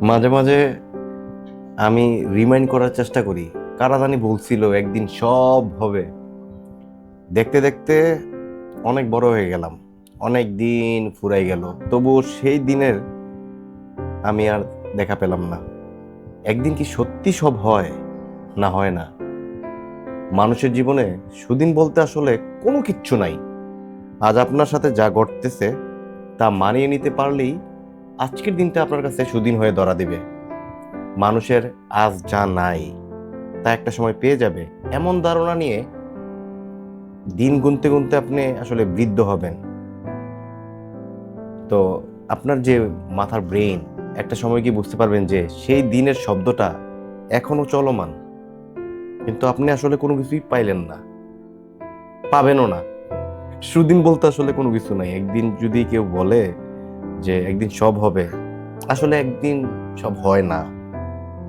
মাঝে মাঝে আমি রিমাইন্ড করার চেষ্টা করি, কারা জানি বলছিল একদিন সব হবে। দেখতে দেখতে অনেক বড় হয়ে গেলাম, অনেক দিন ফুরাই গেল, তবুও সেই দিনের আমি আর দেখা পেলাম না। একদিন কি সত্যি সব হয়? না, হয় না। মানুষের জীবনে সুদিন বলতে আসলে কোনো কিচ্ছু নাই। আজ আপনার সাথে যা ঘটতেছে তা মানিয়ে নিতে পারলেই আজকের দিনটা আপনার কাছে সুদিন হয়ে ধরা দিবে। মানুষের আজ যা নাই তা একটা সময় পেয়ে যাবে, এমন ধারণা নিয়ে দিন গুনতে গুনতে আপনি আসলে বৃদ্ধ হবেন। তো আপনার যে মাথার ব্রেন একটা সময় কি বুঝতে পারবেন যে সেই দিনের শব্দটা এখনো চলমান, কিন্তু আপনি আসলে কোনো কিছুই পাইলেন না, পাবেনও না। সুদিন বলতে আসলে কোনো কিছু নাই। একদিন যদি কেউ বলে যে একদিন সব হবে, আসলে একদিন সব হয় না।